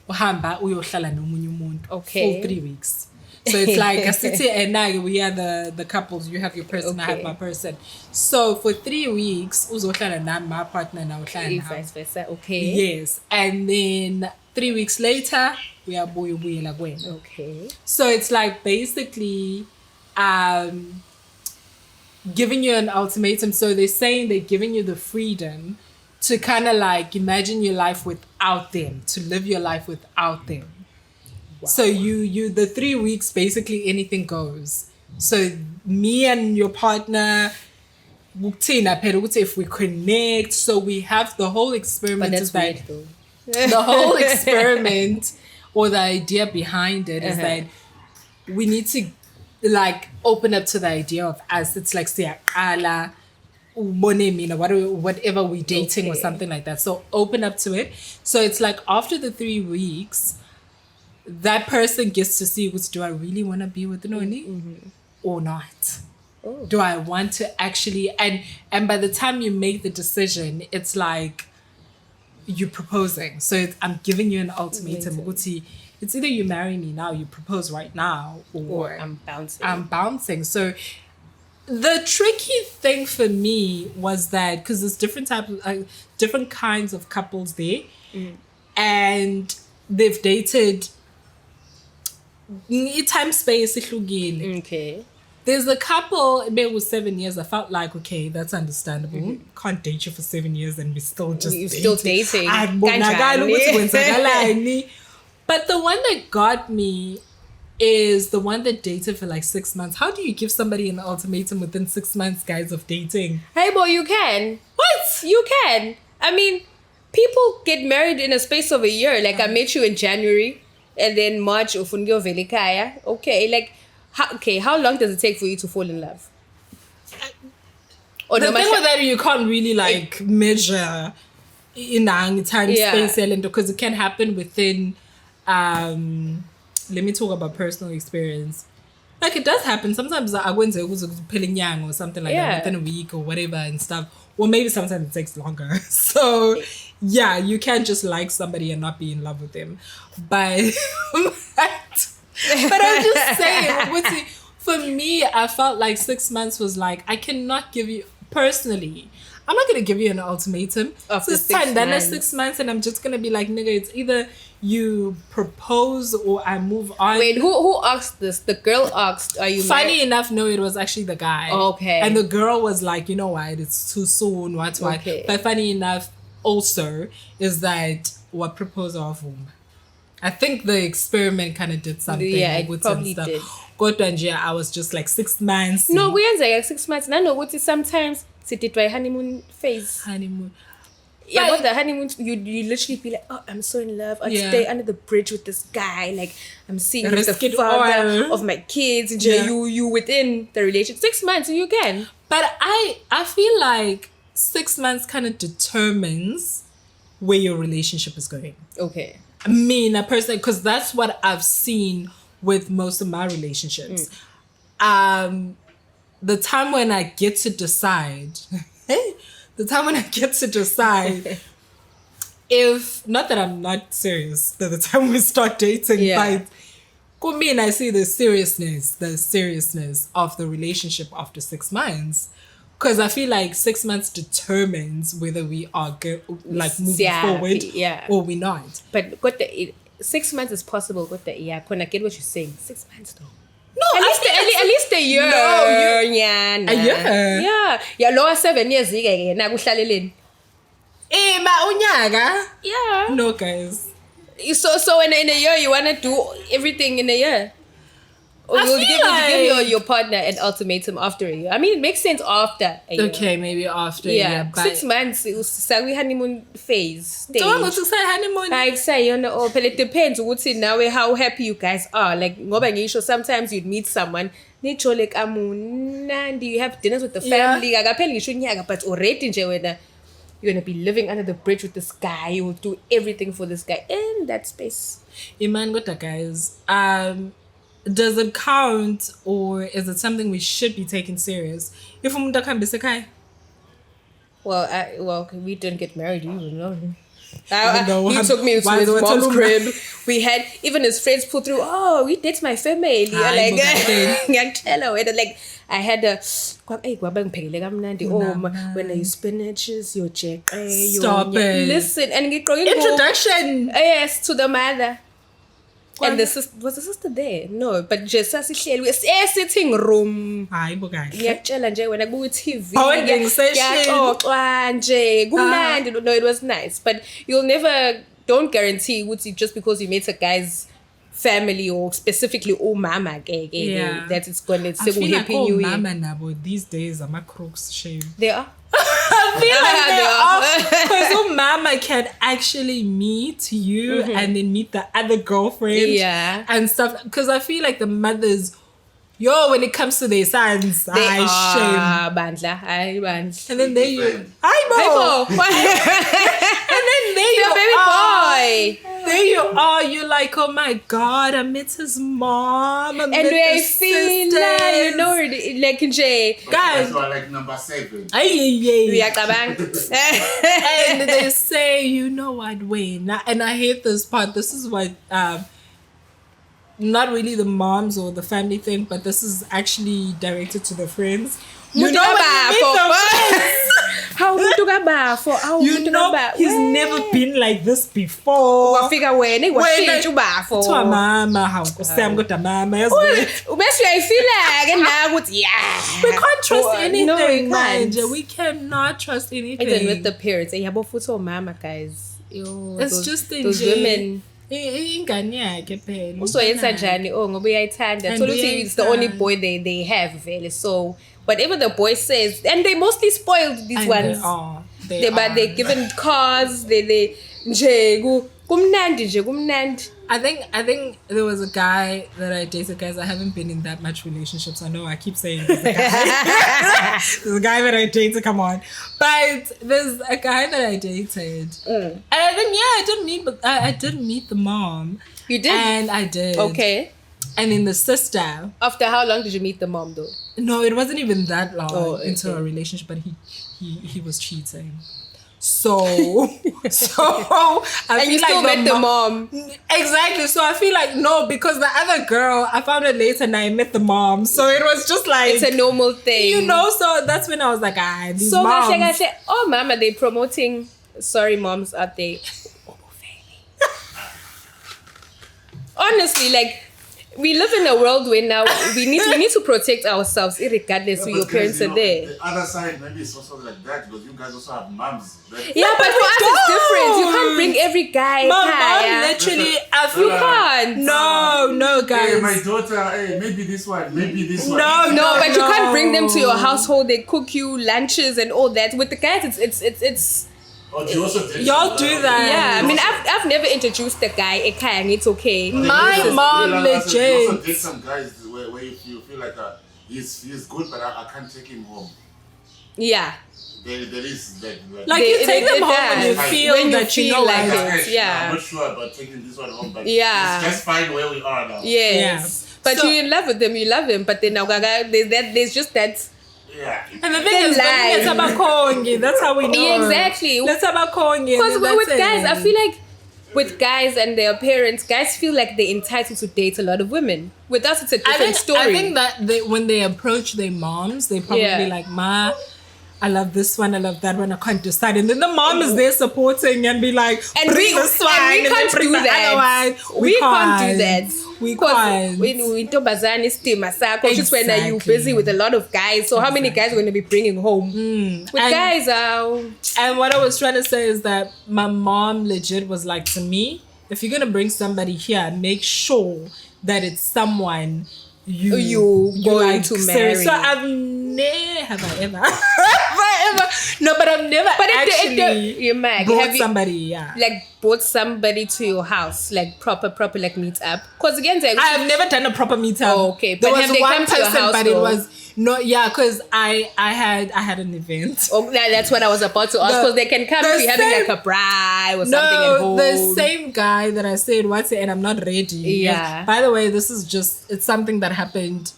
Uhamba uyohlala nomunye umuntu for 3 weeks. So it's like asithi and now we are the couples, you have your person, I have my person. So for 3 weeks uzohlala nami, my partner na uhlala nami. Vice versa. Okay. Yes. And then 3 weeks later we are Biyela kwena. Okay. So it's like basically giving you an ultimatum. So they're saying they're giving you the freedom to kind of like imagine your life without them, to live your life without them. Wow. So you the 3 weeks, basically anything goes. So me and your partner, if we connect, so we have the whole experiment. But that's weird though. The whole experiment or the idea behind it is that we need to like open up to the idea of us. It's like siyaqala whatever we're dating or something like that. So open up to it. So it's like after the 3 weeks, that person gets to see, do I really want to be with Nonnie or not? Oh. Do I want to actually, and by the time you make the decision, it's like you're proposing. So I'm giving you an ultimatum. It's either you marry me now, you propose right now, or I'm bouncing. So the tricky thing for me was that because there's different different kinds of couples there, and they've dated time space. Okay. There's a couple, maybe with 7 years, I felt like, okay, that's understandable. Can't date you for 7 years and we're still just You're dating. still dating. But the one that got me is the one that dated for like 6 months. How do you give somebody an ultimatum within 6 months, guys, of dating? Hey, boy, you can. What? You can. I mean, people get married in a space of a year. Like, I met you in January, and then March, ufundio velikaya. Okay, like, how long does it take for you to fall in love? The thing with that, you can't really like measure in time space because it can happen within let me talk about personal experience. Like it does happen sometimes. I went to or something like that within a week or whatever and stuff, or maybe sometimes it takes longer. So yeah, you can't just like somebody and not be in love with them. But I'm just saying, for me, I felt like 6 months was like, I cannot give you, personally, I'm not going to give you an ultimatum. After 6 months. Then 6 months and I'm just going to be like, nigga, it's either you propose or I move on. Wait, who asked this? The girl asked, are you Funny enough, no, it was actually the guy. Okay. And the girl was like, you know what, it's too soon, what. Okay. But funny enough, also, is that what proposal of whom? I think the experiment kind of did something. Yeah, it probably did. I was just like 6 months. No, we are like 6 months. No, what is sometimes sit it by honeymoon phase. Honeymoon. Yeah, but the honeymoon, you literally be like, oh, I'm so in love. I'll stay under the bridge with this guy. Like, I'm seeing the father of my kids. And you within the relationship. 6 months, you can. But I feel like 6 months kind of determines where your relationship is going. Okay. I mean, a person, because that's what I've seen with most of my relationships. The time when I get to decide, if, not that I'm not serious, by the time we start dating, but for me, I see the seriousness of the relationship after 6 months. Because I feel like 6 months determines whether we are moving forward or we're not. But 6 months is possible. I get what you're saying. 6 months though. No, at least a year. No, a year. Yeah, lower 7 years ke na kuhlaleleni. Unyaka? Yeah. No, guys. So in a year you want to do everything in a year? Or you'll give your partner an ultimatum after a year? I mean, it makes sense after a year. Okay, maybe after a year. But 6 months, it was honeymoon phase stage. So I'm going to say honeymoon. Like say, but it depends. Now how happy you guys are. Like, sometimes you'd meet someone. Do you have dinners with the family? But already you're going to be living under the bridge with this guy. You will do everything for this guy in that space. Iman got the guys. Does it count, or is it something we should be taking serious? If umuntu akambe sekhaya? Well, we didn't get married even, no. He took me to his mom's crib. We had even his friends pull through. Oh, we date my family. Like I had a when are you spinaches, your check, stop it. Listen and introduction. Yes, to the mother. And the sister, was the sister there? No, but just we're sitting room. Ngiyakutshela nje wena ku TV. No, it was nice, but you'll never, don't guarantee just because you met a guy's family or specifically mama that it's going to say happy new year. Mama nabo these days are my crooks shame. They are. I feel like they are, because mama can actually meet you and then meet the other girlfriend and stuff, because I feel like the mothers, when it comes to their sons, they are shame. Bandla, bandla. And then there you, hi Bo. And then there you baby boy. There you are. You're like, oh my God, I met his mom. I met I feel like, like Jay. Guys, that's like number 7. And they say, you know what, Wayne? And I hate this part. This is what, not really the moms or the family thing, but this is actually directed to the friends. You know how you know he's never been like this before. We can't trust anything. No, we cannot trust anything. Even with the parents, guys. It's just those women. Also, it's the only boy they have, so whatever the boy says, and they mostly spoiled these ones. But they're given cars. I think there was a guy that I dated. Guys, I haven't been in that much relationships. I know I keep saying there's a guy. There's a guy that I dated. Come on, but there's a guy that I dated, and I think I did meet the mom. You did, and I did. Okay. And then the sister. After how long did you meet the mom, though? No, it wasn't even that long into a relationship, but he was cheating. So I and you still met the mom. Exactly. So I feel like no, because the other girl, I found her later and I met the mom. So it was just like, it's a normal thing. So that's when I was like, these moms. Oh, mama, they're promoting, sorry moms out there. Honestly, like, we live in a world where now we need to protect ourselves, regardless who your parents are there. The other side maybe it's also like that, because you guys also have moms. But for us it's different. You can't bring every guy. Mom literally, you can't. No, guys. Hey, my daughter. Maybe this one. Maybe this one. No, but you can't bring them to your household. They cook you lunches and all that. With the guys, it's. Oh, you also did. Y'all do that. Yeah, I mean, I've never introduced the guy a guy and it's okay. My mom legit. You also date some guys where you feel like he's good, but I can't take him home. Yeah. There is that. Like you take them home when you feel that you know like it. Yeah. I'm not sure about taking this one home, but it's just fine where we are now. Yes. Yeah. But you're in love with them, you love him, but then now there's just that. Yeah. And the thing is, that's about calling. That's how we know. Yeah, exactly. That's about calling. Because with guys, I feel like with guys and their parents, guys feel like they're entitled to date a lot of women. With us, it's a different story. I think that when they approach their moms, they probably like, Ma, I love this one, I love that one, I can't decide. And then the mom is there supporting and be like, and bring this one, and we can't do that. We can't do that. We can't. When Tobazani steam just when you busy with a lot of guys. So how many guys are going to be bringing home? With guys And what I was trying to say is that my mom legit was like, to me, if you're gonna bring somebody here, make sure that it's someone you going like to marry. So I've never no, but I've never brought somebody, like brought somebody to your house, like proper like meet up. Because again, I've never done a proper meet up. Oh, okay, but have they come to your house? But it was because I had an event. Oh, that's what I was about to ask. Because they can come if you're having like a bride or something at home. The same guy that I said what's it, and I'm not ready. Yeah. By the way, this is it's something that happened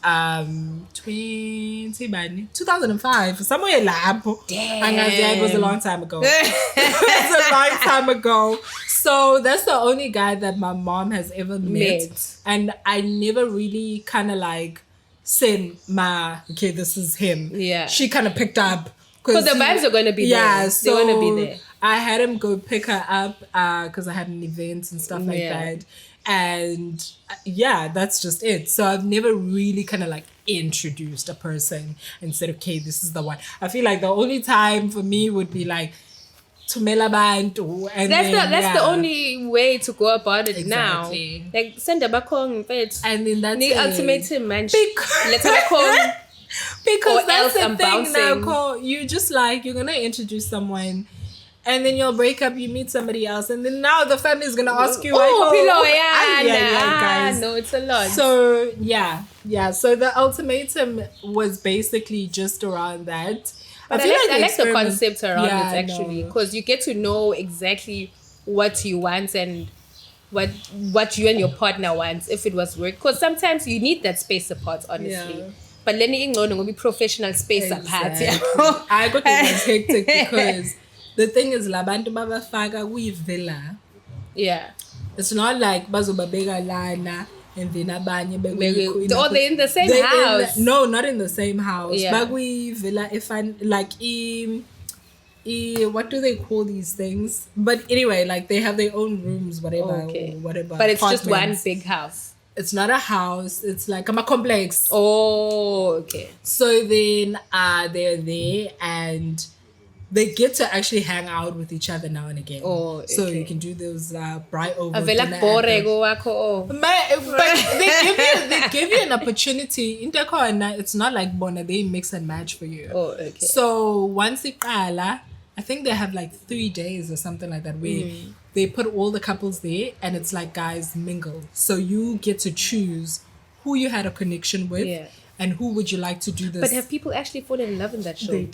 2005 somewhere lab. Damn. It was a long time ago. It was a long time ago. So that's the only guy that my mom has ever met. And I never really kind of like said, okay, this is him. Yeah. She kind of picked up. Because the vibes are going to be there. Yeah, so they're going to be there. I had him go pick her up because I had an event and stuff like that. And that's just it. So I've never really kind of like introduced a person and said, okay, this is the one. I feel like the only time for me would be like, Tumela bantu, and that's the only way to go about it exactly. Now. Like send a bakong, and then that's the ultimatum man. Because that's the thing now. You just like you're gonna introduce someone, and then you'll break up. You meet somebody else, and then now the family is gonna ask you, guys. No, it's a lot. So So the ultimatum was basically just around that. But I like the concept around it actually, because you get to know exactly what you want and what you and your partner want if it was work. Because sometimes you need that space apart, honestly. Yeah. But learning will be professional space apart. Yeah. I got it was hectic because the thing is, labantu babafaka villa. Yeah. It's not like bazobabega lana. And then abanye they're in the same house. No, not in the same house. Yeah. Bagui villa what do they call these things? But anyway, like they have their own rooms, whatever. But it's just one big house. It's not a house. It's like a complex. Oh, okay. So then they're there and they get to actually hang out with each other now and again. Oh, okay. So you can do those bright over. But they give you an opportunity. It's not like bona they mix and match for you. Oh, okay. So once I think they have like 3 days or something like that where they put all the couples there and it's like guys mingle. So you get to choose who you had a connection with and who would you like to do this. But have people actually fallen in love in that show?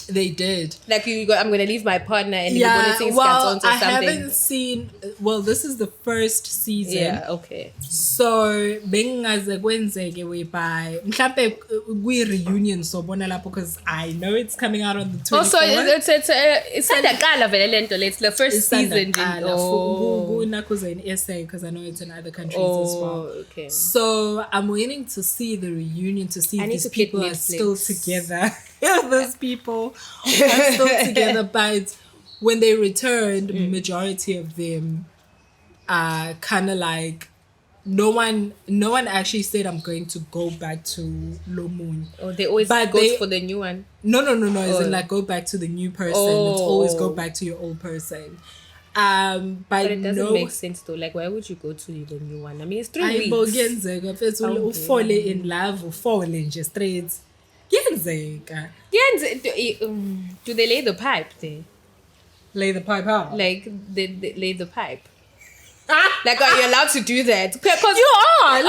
They did. Like I'm going to leave my partner and I something. haven't seen. Well, this is the first season. Yeah, okay. So bengaze kwenzeke whereby mhlambe we reunion so bona lapho because I know it's coming out on the 24th. Also, it's the first season. In SA because I know it's in other countries as well. Okay. So I'm waiting to see the reunion to see if these people are still together. Those people are still together, but when they returned, majority of them are kind of like no one actually said I'm going to go back to Lomun. Oh, they always go for the new one. No. It's like go back to the new person. It's always go back to your old person. But it doesn't make sense though. Like, why would you go to the new one? I mean, it's 3 weeks. Fall in love or fall in just straight. Do they lay the pipe there? Lay the pipe out? Like, they lay the pipe. Like, are you allowed to do that? Because you are.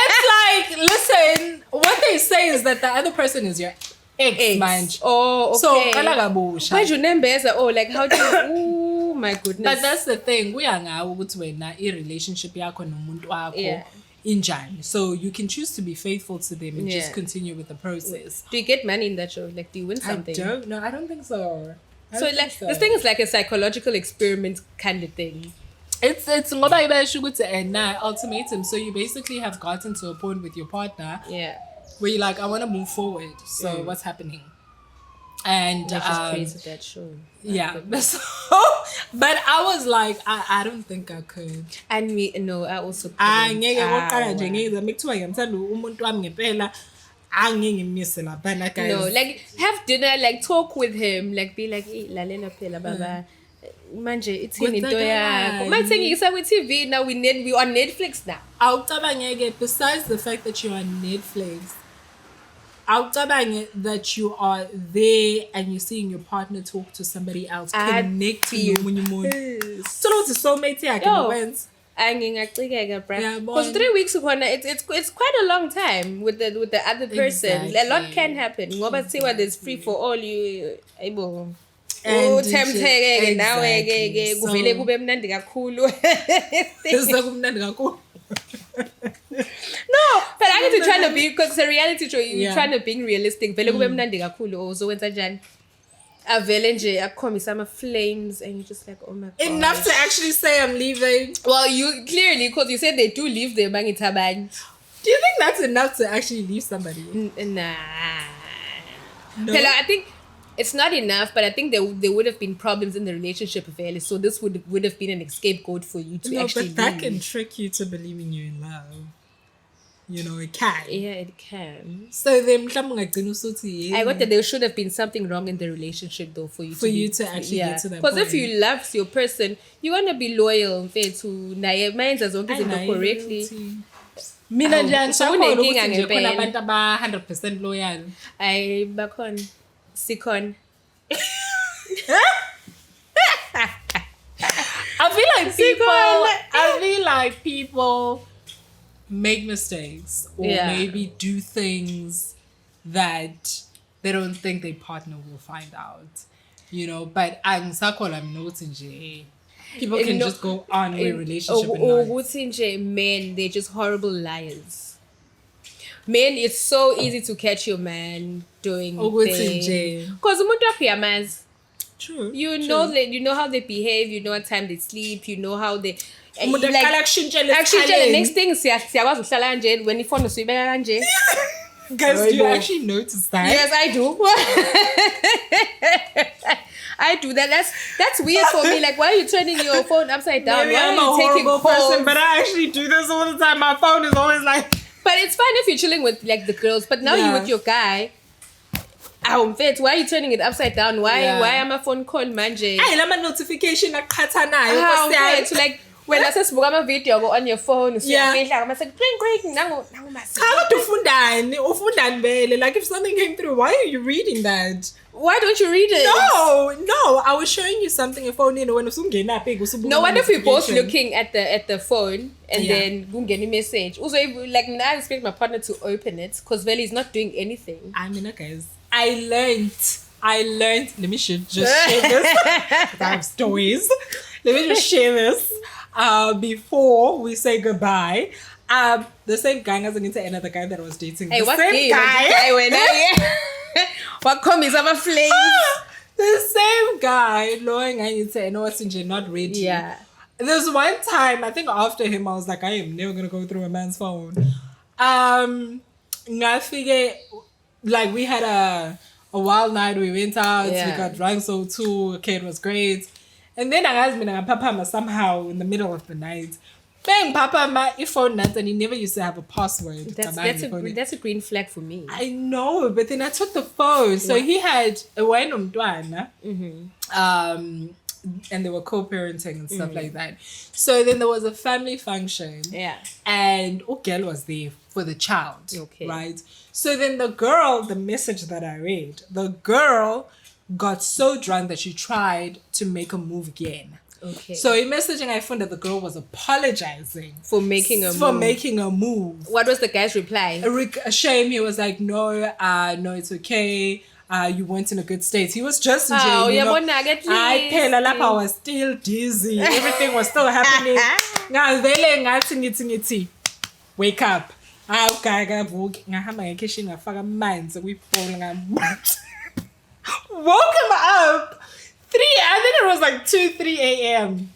It's like, listen, what they say is that the other person is your ex. Man. Oh, okay. So, where's your name? Oh, like, how do you... Oh, my goodness. But that's the thing. We are now with a relationship. Yeah. So you can choose to be faithful to them and just continue with the process. Do you get money in that show? Like, do you win something? I don't think so. This thing is like a psychological experiment kind of thing. It's ultimatum. So you basically have gotten to a point with your partner. Yeah. where you're like, I want to move forward. So what's happening? And they just created that show. Yeah. So, but I was like, I don't think I could. And I also like have dinner, like talk with him, like be like, lalela phela baba. Manje it's in into yakho. Mathengisa ku TV now we on Netflix now. Besides the fact that you're on Netflix, that you are there and you're seeing your partner talk to somebody else, connect to you when you so it's so mate because 3 weeks it's quite a long time with the other person. Exactly. A lot can happen. Ngoba see what is free for all you able. Oh, tempting now kuvele kube mnandi kakhulu. No, but I need to try to be, because it's a reality show, you're trying to be realistic. Vele kube mnandi kakhulu. So wenza njani? Avele nje akhomi some flames and you're just like, oh my god. Enough to actually say I'm leaving. Well, you clearly, because you said they do leave their bangitabang. Do you think that's enough to actually leave somebody? Nah. No. I think it's not enough, but I think there would have been problems in the relationship of Ellis, so this would have been an scapegoat for you to actually but that can trick you to believing you're in love. You know, it can. Yeah, it can. So then I got that there should have been something wrong in the relationship though for you to actually get to that point. Because if you love your person, you want to be loyal to minds as long as you know correctly. Mina nje ngiyakholwa abantu aba 100% loyal. Ay bakhona. Sikon. I feel like people make mistakes or maybe do things that they don't think their partner will find out. You know, but people can just go on with a relationship men, they're just horrible liars. Men, it's so easy to catch your man doing things. Because true. You know how they behave, you know what time they sleep, you know how they actually the next thing when you phone guys, do you actually notice that? Yes, I do. I do that. That's weird for me. Like, why are you turning your phone upside down? Maybe why I'm are you taking horrible calls? person, but I actually do this all the time. My phone is always like. But it's fine if you're chilling with like the girls. But now you're with your guy. Why are you turning it upside down? Why am I phone call manje? Hey, let my notification like to like when I say a video go on your phone. I'm like ring. Like if something came through, why are you reading that? Why don't you read it? No. I was showing you something on phone. When no wonder if we're both looking at the phone and then boom, get a message. Also, like I expect my partner to open it because Veli is not doing anything. I mean, guys, I learned. Let me just share this. I have stories. Let me just share this before we say goodbye. The same guy has into another guy that I was dating. Hey, the same guy. What comes of a flame? The same guy, knowing I need to know what's not ready. Yeah. There's one time, I think after him, I was like, I am never gonna go through a man's phone. I figure, like we had a wild night. We went out. We got drunk. So too. Okay, it was great. And then I asked me, Papa, somehow in the middle of the night. Bang, Papa, my phone nuts, and he never used to have a password. That's a green flag for me. I know, but then I took the phone. So he had a Wainumdwana, and they were co-parenting and stuff like that. So then there was a family function. Yeah. And Okel was there for the child. Okay. Right? So then the message that I read, the girl got so drunk that she tried to make a move again. Okay. So in messaging, I found that the girl was apologizing for making a move. What was the guy's reply? A shame. He was like, no, it's okay. You weren't in a good state. He was just in jail. I was still dizzy. Everything was still happening. Wake up. Woke him up. I think it was like 2-3 a.m.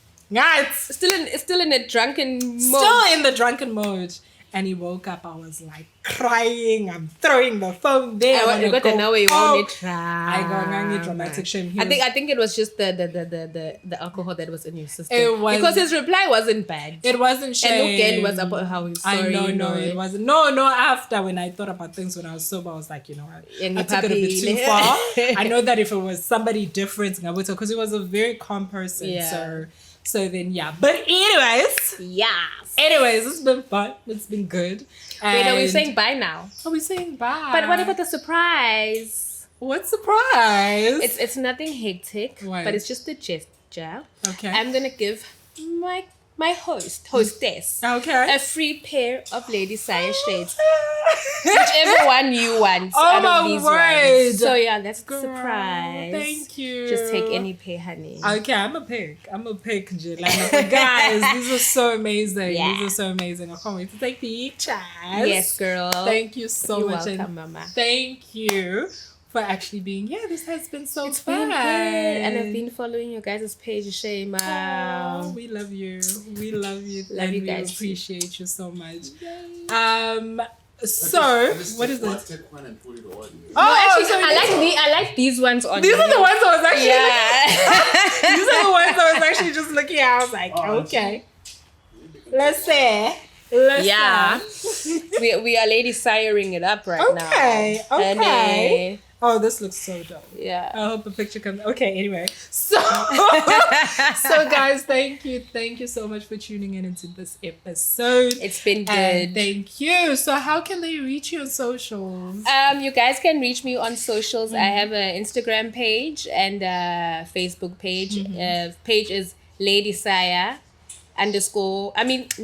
Still in a drunken mode. Still in the drunken mode. And he woke up, I was like crying. I'm throwing the phone there. I got to know you won't try. I got dramatic shame. I think it was just the alcohol that was in your system. It was, because his reply wasn't bad. It wasn't shame. And again was about how he's sorry. It wasn't. No, after when I thought about things when I was sober, I was like, you know what? And I took it a bit too far. I know that if it was somebody different, because he was a very calm person. Yeah. So then, yeah. But anyways. Yes. Anyways, it's been fun. It's been good. Wait, are we saying bye now? Are we saying bye? But what about the surprise? What surprise? It's nothing hectic, but it's just a gesture. Okay. I'm gonna give my hostess, a free pair of Lady Saya shades. Whichever one you want out of these ones. So yeah, that's the surprise. Thank you. Just take any pair, honey. Okay, I'm a pick, Jelana. But guys, these are so amazing. Yeah. These are so amazing. I can't wait to take pictures. Yes, girl. Thank you so You're much. welcome, Mama. Thank you for actually being here. This has been so It's fun. been good. And I've been following your guys' page, Shema. Oh, we love you. We love you. Love you guys. We appreciate you so much. Yay. So what is this? Take one and put it on. I like these ones on. These are the ones I was actually Yeah. These are the ones I was actually just looking at. I was like, okay. Let's see. We are lady siring it up right now. Okay. Oh, this looks so dope. Yeah. I hope the picture comes. Okay, anyway. So guys, thank you so much for tuning in into this episode. It's been good. And thank you. So how can they reach you on socials? You guys can reach me on socials. I have an Instagram page and a Facebook page. Page is Lady Saya Lady_Saya.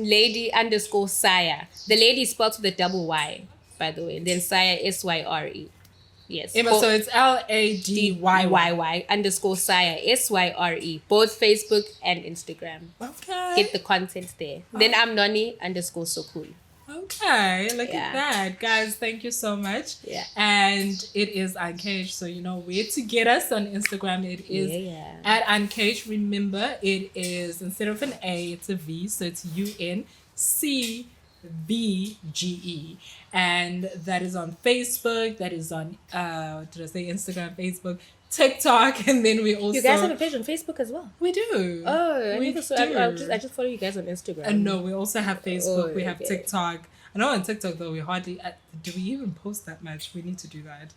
The lady is spelled with a double Y, by the way. Then Saya SYRE. Yes. So it's LADYY _Saya SYRE. Both Facebook and Instagram. Okay. Get the content there. Then I'm Nonnie @Sokhulu. Okay, look at that. Guys, thank you so much. Yeah. And it is Uncaged, so you know where to get us on Instagram. It is at Uncaged. Remember, it is, instead of an A, it's a V, so it's UNCBGE. And that is on Facebook, that is on Instagram, Facebook, TikTok, and then we also... You guys have a page on Facebook as well? We do. Oh, I just follow you guys on Instagram. No, we also have Facebook, we have okay. TikTok. I know on TikTok though, we hardly... do we even post that much? We need to do that.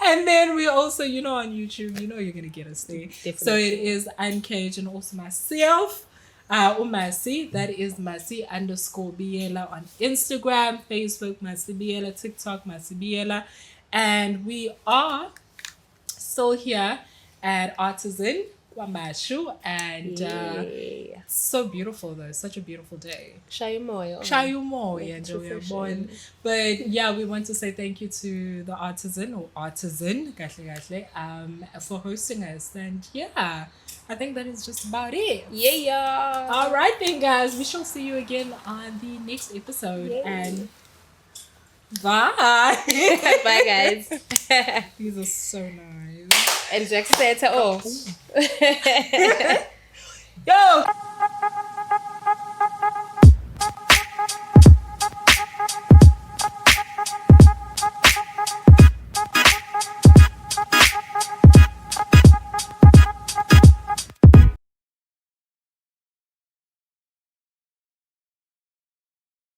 And then we also, on YouTube, you're going to get us there. Definitely. So it is Uncaged, and also myself, Masi, that is Masi_Biyela on Instagram, Facebook, Masi Biyela, TikTok, Masi Biyela. And we are still here at Artisan, Kwamashu, and so beautiful though, such a beautiful day. Shayumoyo. But yeah, we want to say thank you to the Artisan for hosting us, and yeah, I think that is just about it. Yeah. All right then, guys, we shall see you again on the next episode. And bye. Bye, guys. These are so nice. And Jack said, oh. Yo.